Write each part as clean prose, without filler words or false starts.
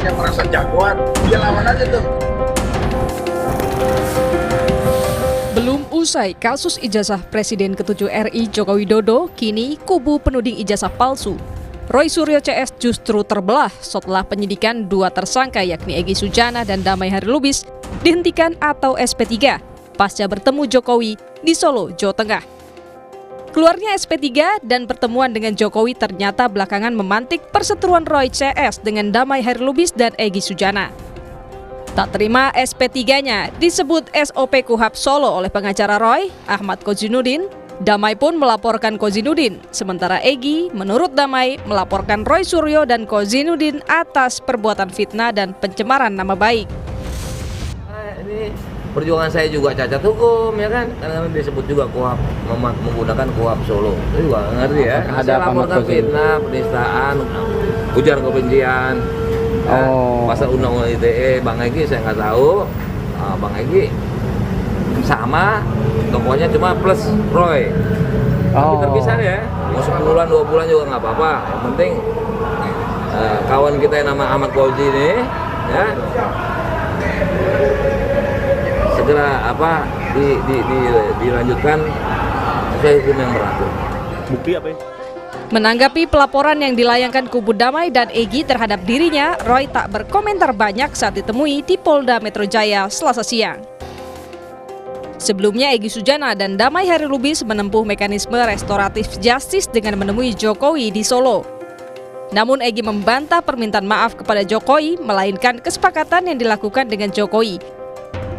Yang merasa jagoan, dia lawan aja tuh. Belum usai kasus ijazah Presiden ke-7 RI Joko Widodo, kini kubu penuding ijazah palsu Roy Suryo CS justru terbelah setelah penyidikan dua tersangka yakni Egy Sujana dan Damai Harilubis dihentikan atau SP3 pasca bertemu Jokowi di Solo, Jawa Tengah. Keluarnya SP3 dan pertemuan dengan Jokowi ternyata belakangan memantik perseteruan Roy CS dengan Damai Harilubis dan Egy Sujana. Tak terima SP3-nya disebut SOP Kuhap Solo oleh pengacara Roy, Ahmad Kozinudin. Damai pun melaporkan Kozinudin, sementara Egy menurut Damai melaporkan Roy Suryo dan Kozinudin atas perbuatan fitnah dan pencemaran nama baik. Ini perjuangan saya juga cacat hukum ya kan, karena disebut juga Kuhap, menggunakan Kuhap Solo. Itu juga ngerti ya. Saya laporkan fitnah, penistaan, ujar kebencian. Pasal undang-undang ITE, Bang Egy saya nggak tahu. Bang Egy sama, tokohnya cuma plus Roy. Tapi terpisah ya, mau 10 bulan, 2 bulan juga nggak apa-apa. Yang penting kawan kita yang nama Ahmad Fauzi ini ya segera dilanjutkan proses hukum yang berlaku. Bukti apa ya? Menanggapi pelaporan yang dilayangkan kubu Damai dan Egy terhadap dirinya, Roy tak berkomentar banyak saat ditemui di Polda Metro Jaya Selasa siang. Sebelumnya Egy Sujana dan Damai Harilubis menempuh mekanisme restoratif justice dengan menemui Jokowi di Solo. Namun Egy membantah permintaan maaf kepada Jokowi, melainkan kesepakatan yang dilakukan dengan Jokowi.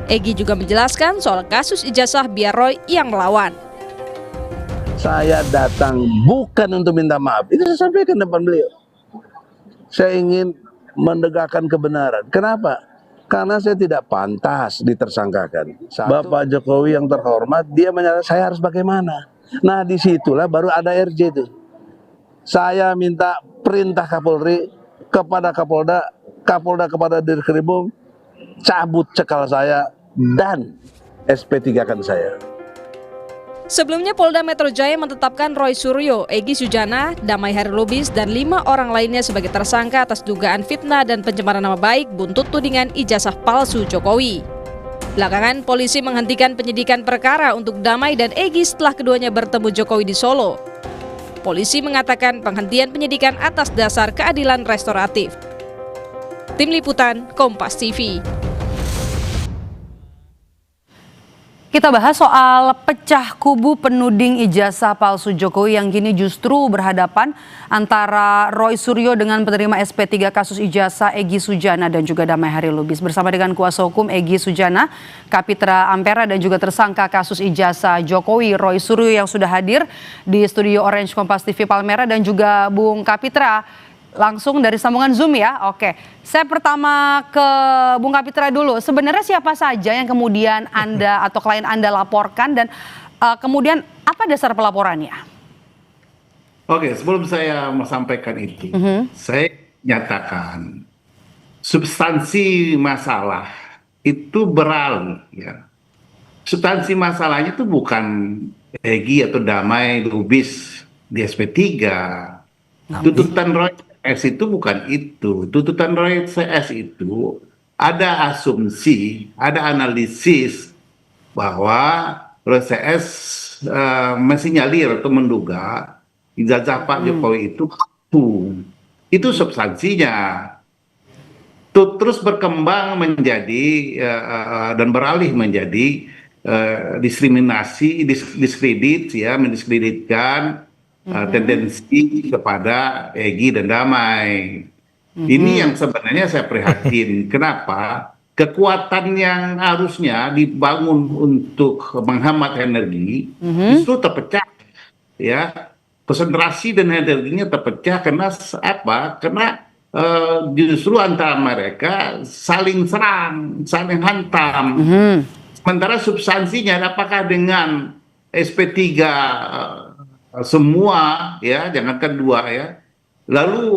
Egy juga menjelaskan soal kasus ijazah biar Roy yang melawan. Saya datang bukan untuk minta maaf, itu saya sampaikan depan beliau. Saya ingin menegakkan kebenaran. Kenapa? Karena saya tidak pantas ditersangkakan. Bapak Jokowi yang terhormat, dia menyatakan saya harus bagaimana. Nah disitulah baru ada RJ itu. Saya minta perintah Kapolri kepada Kapolda, Kapolda kepada Dirkrimum, cabut cekal saya dan SP3-kan saya. Sebelumnya Polda Metro Jaya menetapkan Roy Suryo, Egy Sujana, Damai Harilubis, dan 5 orang lainnya sebagai tersangka atas dugaan fitnah dan pencemaran nama baik buntut tudingan ijazah palsu Jokowi. Belakangan, polisi menghentikan penyidikan perkara untuk Damai dan Egy setelah keduanya bertemu Jokowi di Solo. Polisi mengatakan penghentian penyidikan atas dasar keadilan restoratif. Tim Liputan, Kompas TV. Kita bahas soal pecah kubu penuding ijazah palsu Jokowi yang kini justru berhadapan antara Roy Suryo dengan penerima SP3 kasus ijazah Egy Sujana dan juga Damai Harilubis. Bersama dengan kuasa hukum Egy Sujana, Kapitra Ampera dan juga tersangka kasus ijazah Jokowi Roy Suryo yang sudah hadir di studio Orange Kompas TV Palmera dan juga Bung Kapitra. Langsung dari sambungan Zoom ya. Oke, saya pertama ke Bung Kapitra dulu. Sebenarnya siapa saja yang kemudian Anda atau klien Anda laporkan dan kemudian apa dasar pelaporannya? Oke, sebelum saya sampaikan itu, saya nyatakan substansi masalah itu beralih ya. Substansi masalahnya itu bukan Egy atau Damai Lubis di SP3. Tuntutan Roy CS itu bukan itu. Tuntutan Roy CS itu ada asumsi, ada analisis bahwa Roy CS mensinyalir atau menduga ijazah Pak Jokowi itu palsu. Itu substansinya. Terus berkembang menjadi dan beralih menjadi diskriminasi, diskredit ya, mendiskreditkan tendensi kepada Egy dan Damai. Ini yang sebenarnya saya prihatin. Kenapa? Kekuatan yang harusnya dibangun untuk menghemat energi justru terpecah. Ya, konsentrasi dan energinya terpecah karena apa? Karena justru antara mereka saling serang, saling hantam. Sementara substansinya, apakah dengan SP3 semua ya, jangankan 2 ya, lalu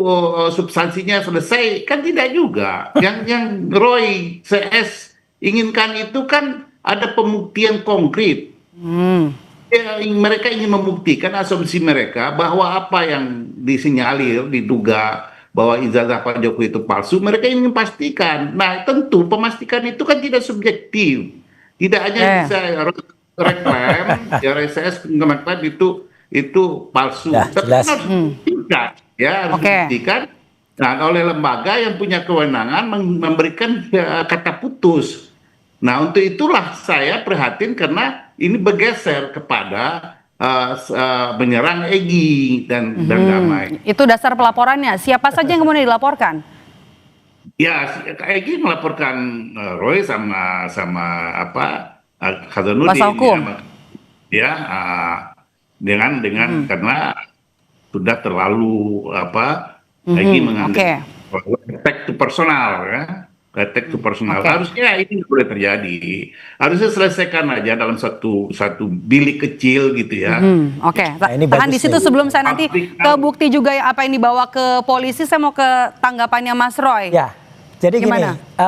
substansinya selesai, kan tidak juga. Yang Roy CS inginkan itu kan ada pembuktian konkret. Ya, mereka ingin membuktikan asumsi mereka bahwa apa yang disinyalir, diduga bahwa ijazah Pak Jokowi itu palsu, mereka ingin pastikan. Nah, tentu pemastikan itu kan tidak subjektif. Tidak hanya bisa reklaim, ya RSS mengklaim itu palsu. Ya, Tapi jelas. harus dibuktikan, ya harus dibuktikan. Nah, oleh lembaga yang punya kewenangan memberikan kata putus. Nah, untuk itulah saya prihatin karena ini bergeser kepada menyerang Egy dan Damai. Itu dasar pelaporannya. Siapa saja yang kemudian dilaporkan? Ya, Egy melaporkan Roy sama Hasanuddin. Kuasa hukum. Ya, dengan karena sudah terlalu Egy mengambil attack to personal, ya. Attack to personal. Harusnya ini boleh terjadi. Harusnya selesaikan aja dalam satu bilik kecil gitu ya. Nah, ini Tahan di bagus situ nih. sebelum saya nanti ke bukti juga apa yang dibawa ke polisi, saya mau ke tanggapannya Mas Roy. Ya, jadi Gimana? gini,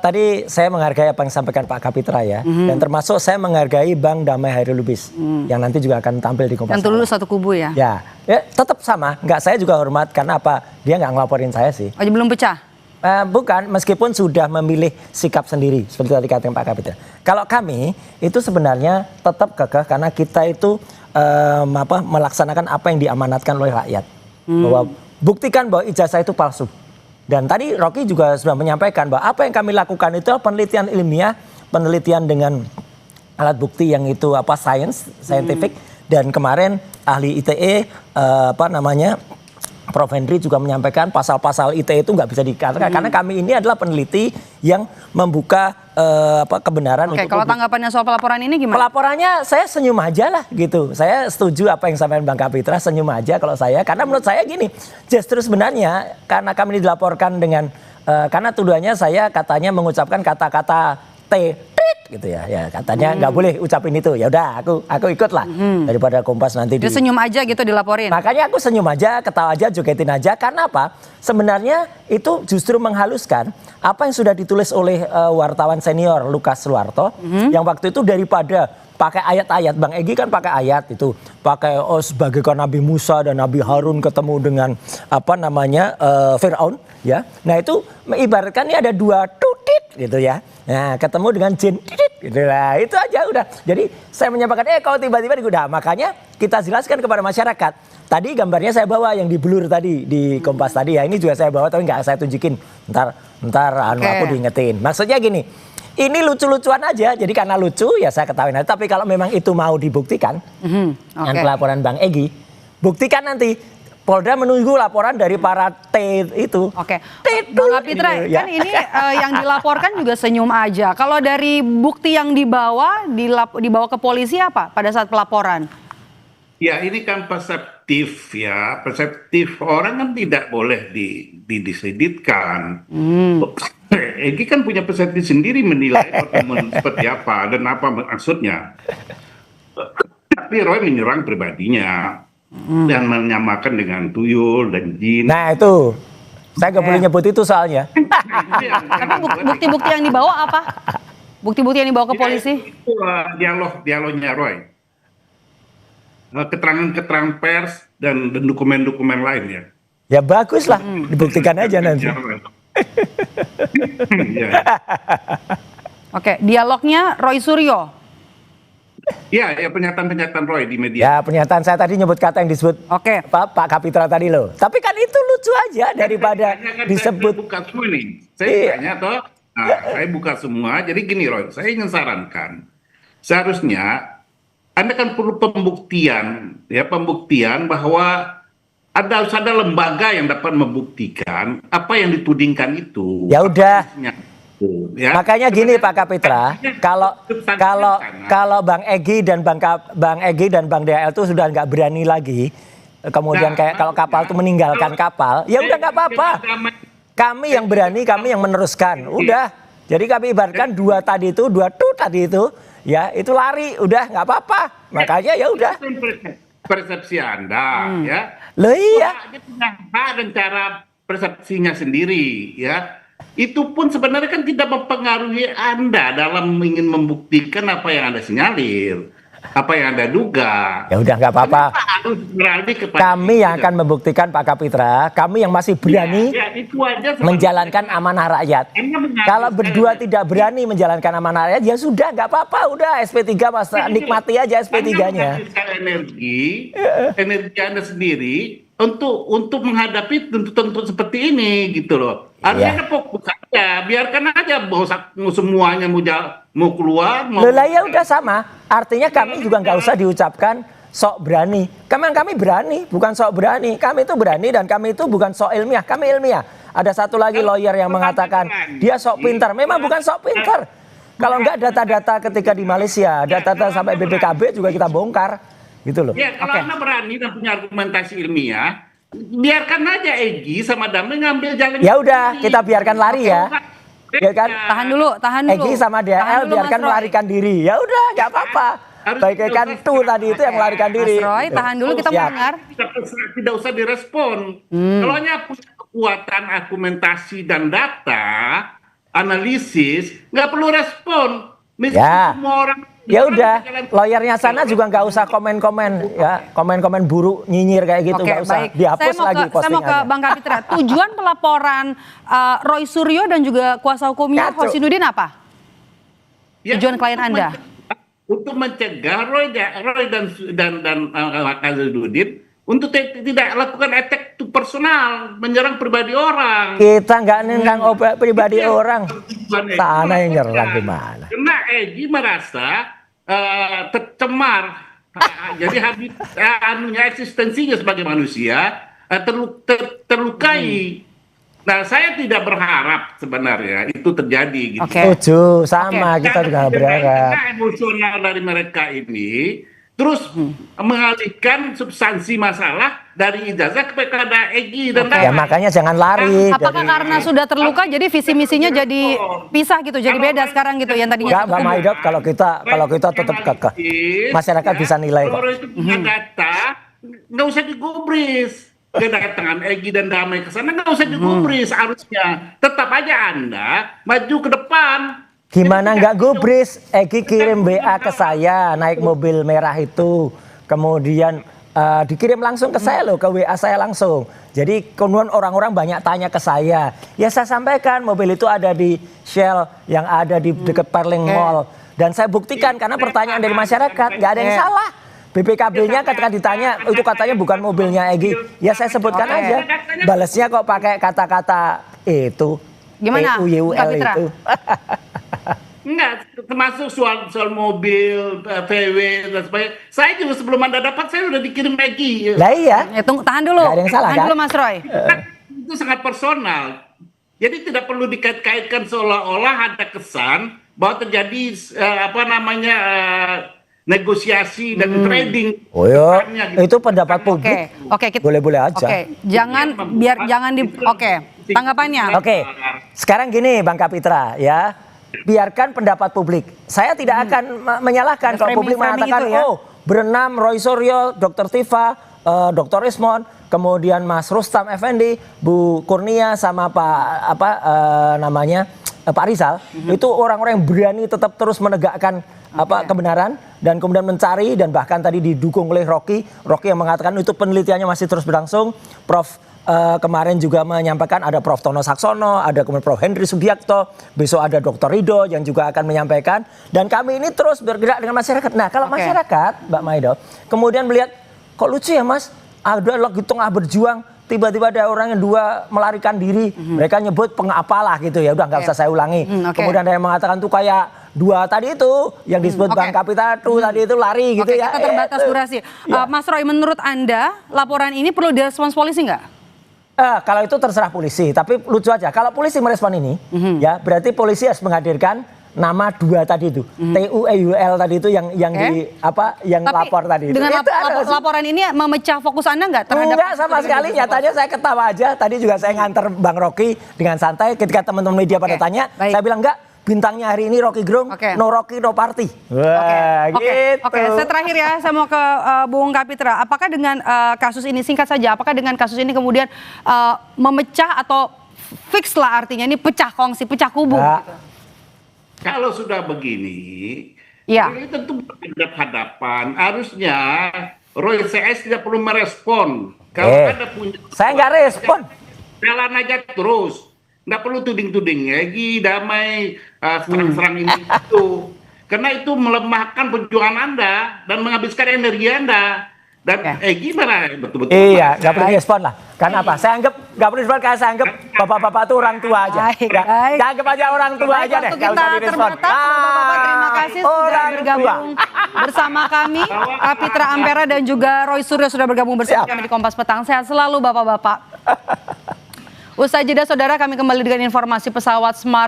tadi saya menghargai apa yang disampaikan Pak Kapitra ya, dan termasuk saya menghargai Bang Damai Hairul Lubis, yang nanti juga akan tampil di Kompas. Yang dulu satu kubu ya? Ya, tetap sama, saya juga hormat karena apa? Dia nggak ngelaporin saya sih. Oh, belum pecah? Bukan, meskipun sudah memilih sikap sendiri seperti tadi kata Pak Kapitra. Kalau kami itu sebenarnya tetap kekeh karena kita itu melaksanakan apa yang diamanatkan oleh rakyat. Bahwa buktikan bahwa ijazah itu palsu. Dan tadi Rocky juga sudah menyampaikan bahwa apa yang kami lakukan itu penelitian ilmiah, penelitian dengan alat bukti yang itu scientific. Dan kemarin ahli ITE Prof. Henry juga menyampaikan pasal-pasal ITE itu nggak bisa dikatakan karena kami ini adalah peneliti yang membuka kebenaran. Oke, kalau tanggapannya soal pelaporan ini gimana? Pelaporannya saya senyum aja lah gitu. Saya setuju apa yang disampaikan Bang Kapitra, senyum aja kalau saya. Karena menurut saya gini, justru sebenarnya karena kami dilaporkan dengan karena tuduhannya saya katanya mengucapkan kata-kata gitu ya katanya nggak boleh ucapin itu. Ya udah aku ikut lah daripada Kompas nanti Dia senyum aja gitu dilaporin. Makanya aku senyum aja, ketawa aja, jogetin aja. Karena apa? Sebenarnya itu justru menghaluskan apa yang sudah ditulis oleh wartawan senior Lukas Suwarto yang waktu itu daripada pakai ayat-ayat. Bang Egy kan pakai ayat itu, pakai sebagaikan Nabi Musa dan Nabi Harun ketemu dengan Firaun ya. Nah itu ibaratkan ini ada dua tutit gitu ya. Nah ketemu dengan jin gitu lah, itu aja udah. Jadi saya menyampaikan kalau tiba-tiba udah, makanya kita jelaskan kepada masyarakat. Tadi gambarnya saya bawa yang di blur tadi di Kompas tadi ya, ini juga saya bawa tapi nggak saya tunjukin. Ntar aku diingetin. Maksudnya gini, ini lucu-lucuan aja, jadi karena lucu ya saya ketawain aja. Tapi kalau memang itu mau dibuktikan dengan pelaporan Bang Egy, buktikan nanti. Polda menunggu laporan dari para T itu. Oke, Bang Kapitra, kan ini yang dilaporkan juga senyum aja. Kalau dari bukti yang dibawa ke polisi apa pada saat pelaporan? Ya ini kan perseptif ya, perseptif orang kan tidak boleh didiskreditkan. Egy kan punya persepsi sendiri menilai pertemuan seperti apa dan apa maksudnya. Tapi Roy menyerang pribadinya. Dan menyamakan dengan tuyul dan jin. Nah itu, saya nggak boleh nyebut itu soalnya. Tapi bukti-bukti yang dibawa apa? Bukti-bukti yang dibawa ke polisi? Itu dialognya Roy. Keterangan-keterangan pers dan dokumen-dokumen lainnya. Ya bagus lah, dibuktikan aja nanti. Oke, dialognya Roy Suryo. Ya pernyataan-pernyataan Roy di media. Ya pernyataan saya tadi nyebut kata yang disebut Pak Kapitra tadi loh. Tapi kan itu lucu aja daripada disebut. Saya buka semua nih. Saya tanya toh. Saya buka semua. Jadi gini Roy, saya ingin sarankan. Seharusnya Anda kan perlu pembuktian bahwa harus ada lembaga yang dapat membuktikan apa yang ditudingkan itu. Ya udah. Ya. Makanya gini Pak Kapitra, kalau Bang Egy dan Bang DHL itu sudah nggak berani lagi, kemudian kayak kalau kapal itu meninggalkan kapal, ya udah nggak apa-apa. Kami yang berani, kami yang meneruskan, udah. Jadi kami ibaratkan dua tadi itu, ya itu lari, udah nggak apa-apa. Makanya ya udah. Persepsi Anda, ya. Loh iya. Dia punya hak dan cara persepsinya sendiri, ya. Itu pun sebenarnya kan tidak mempengaruhi Anda dalam ingin membuktikan apa yang Anda sinyalir. apa yang Anda duga. Ya udah nggak apa-apa. Kenapa harus beralih kepada Kami yang itu? akan membuktikan Pak Kapitra, kami yang masih berani Ya, itu aja sebenarnya. menjalankan amanah rakyat. Anda mengambil Kalau berdua saya. tidak berani menjalankan amanah rakyat, ya sudah nggak apa-apa, udah SP3 Mas, nikmati aja SP3-nya. Anda menghabiskan energi Anda sendiri untuk menghadapi tuntutan seperti ini gitu loh. Harusnya Iya. Anda fokus aja, biarkan aja mau semuanya mau keluar. Lah ya udah sama. Artinya kami juga nggak usah diucapkan sok berani. Kami berani, bukan sok berani. Kami itu berani dan kami itu bukan sok ilmiah. Kami ilmiah. Ada satu lagi lawyer yang mengatakan dia sok pintar. Memang bukan sok pintar. Kalau nggak data-data ketika di Malaysia, data-data sampai BPKB juga kita bongkar, gitu loh. Ya kalau Anda berani dan punya argumentasi ilmiah, biarkan aja Egy sama Damai ngambil jalan. Ya udah, sendiri. kita biarkan lari ya. Ya kan? Tahan dulu, tahan dulu. Egy sama Tahan DL dulu, biarkan Mas Roy. melarikan diri. Ya udah, nggak apa-apa. Bagaikan tuh tadi itu yang melarikan diri. Mas Roy, tahan dulu, kita Siap. mendengar. Tidak usah direspon. Kalau hanya punya kekuatan argumentasi dan data, analisis, nggak perlu respon. Meskipun Ya. semua orang. Ya udah, lawyernya sana juga nggak usah komen-komen ya, komen-komen buruk nyinyir kayak gitu Oke, nggak usah. baik. Dihapus lagi Saya mau ke postingannya. Bang Kapitra. Tujuan pelaporan Roy Suryo dan juga kuasa hukumnya Kacau. Hosinuddin apa? Ya, Tujuan klien untuk Anda? untuk mencegah Roy dan Hosinuddin untuk tidak lakukan attack to personal, menyerang pribadi orang. Kita nggak nendang pribadi orang. Tujuan Egy. Sana yang nyerang gimana? Karena Egy merasa tercemar, jadi habis eksistensinya sebagai manusia terlukai. Nah, saya tidak berharap sebenarnya itu terjadi. Gitu. Oke. Setuju, sama kita juga nggak berharap. Karena emosional dari mereka ini terus mengalihkan substansi masalah dari ijazah kepada Egy dan Ya Damai. makanya jangan lari. Apakah karena sudah terluka jadi visi misinya jadi pisah gitu, jadi beda sekarang gitu yang tadinya Enggak, Mbak Maidop, kalau kita tetap kekeh. Masyarakat bisa nilai kok. Kalau itu punya data, nggak usah digubris. Kedatangan Egy dan Damai ke sana nggak usah digubris harusnya. Tetap aja Anda maju ke depan. Gimana nggak gubris? Egy kirim WA ke saya naik mobil merah itu, kemudian dikirim langsung ke saya loh, ke WA saya langsung. Jadi kemudian orang-orang banyak tanya ke saya. Ya saya sampaikan mobil itu ada di Shell yang ada di dekat Perling Mall. Dan saya buktikan karena pertanyaan dari masyarakat nggak ada yang salah. BPKB-nya ketika ditanya itu katanya bukan mobilnya Egy. Ya saya sebutkan aja. Balesnya kok pakai kata-kata itu. Gimana, EUYUL Kapitra? itu. Enggak, termasuk soal mobil, VW dan sebagainya. Saya juga sebelum Anda dapat, saya udah dikirim Egy. Lah iya. Tahan dulu. Nggak ada yang salah, Tahan kan? dulu Mas Roy. Itu sangat personal. Jadi tidak perlu dikait-kaitkan seolah-olah ada kesan bahwa terjadi negosiasi dan trading. Oh ya, Bukannya gitu. itu pendapat publik. Oke, kita Boleh-boleh aja. Oke, jangan tanggapannya. Oke, sekarang gini Bang Kapitra ya, biarkan pendapat publik. Saya tidak akan menyalahkan kalau publik Framing mengatakan, itu ya. oh berenam Roy Suryo, Dr. Tifa, Dr. Ismon, kemudian Mas Rustam Effendi, Bu Kurnia sama Pak Pak Rizal, itu orang-orang yang berani tetap terus menegakkan kebenaran dan kemudian mencari dan bahkan tadi didukung oleh Rocky yang mengatakan itu penelitiannya masih terus berlangsung. Prof kemarin juga menyampaikan ada Prof Tono Saksono, ada kemudian Prof Henry Subiakto, besok ada Dr. Rido yang juga akan menyampaikan, dan kami ini terus bergerak dengan masyarakat. Nah kalau masyarakat, Mbak Maido, kemudian melihat kok lucu ya Mas, ada lagi tengah berjuang, tiba-tiba ada orang yang dua melarikan diri, mereka nyebut pengapalah gitu ya, udah nggak usah saya ulangi. Kemudian ada yang mengatakan tuh kayak dua tadi itu yang disebut Bang Kapitra tuh tadi itu lari gitu ya. Kita terbatas durasi. Mas Roy, menurut Anda laporan ini perlu direspons polisi nggak? Kalau itu terserah polisi, tapi lucu aja. Kalau polisi merespon ini, ya berarti polisi harus menghadirkan nama dua tadi itu, TUEUL tadi itu yang lapor tadi. Dengan laporan ini memecah fokus Anda nggak terhadap? Enggak sama sekali. Nyatanya saya ketawa aja. Tadi juga saya nganter Bang Rocky dengan santai. Ketika teman-teman media pada tanya, saya bilang enggak. Bintangnya hari ini Rocky Gerung, no Rocky no party. Wah, gitu. Oke, saya terakhir ya, saya mau ke Bung Kapitra. Apakah dengan kasus ini, singkat saja, apakah dengan kasus ini kemudian memecah atau fix lah artinya ini pecah kongsi, pecah kubu? Gitu? Kalau sudah begini, Ya. Ini tentu berhadapan. Harusnya Roy CS tidak perlu merespon. Kalau Anda punya, Saya nggak respon. jalan aja terus. Nggak perlu tuding-tuding lagi, damai, serang-serang ini itu. Karena itu melemahkan perjuangan Anda dan menghabiskan energi Anda. Dan gimana betul-betul? Iya, nggak perlu respon lah. Karena apa? Saya anggap nggak perlu respon karena saya anggap bapak-bapak itu orang tua aja. Baik, Ya, baik. saya anggap aja orang tua Baik, aja deh. waktu Nggak kita usah direspon. terbatas, Bapak-bapak terima kasih sudah orang bergabung bersama kami. Kapitra Ampera dan juga Roy Suryo sudah bergabung bersama kami di Kompas Petang. Sehat selalu Bapak-bapak. Usai jeda saudara, kami kembali dengan informasi pesawat Smart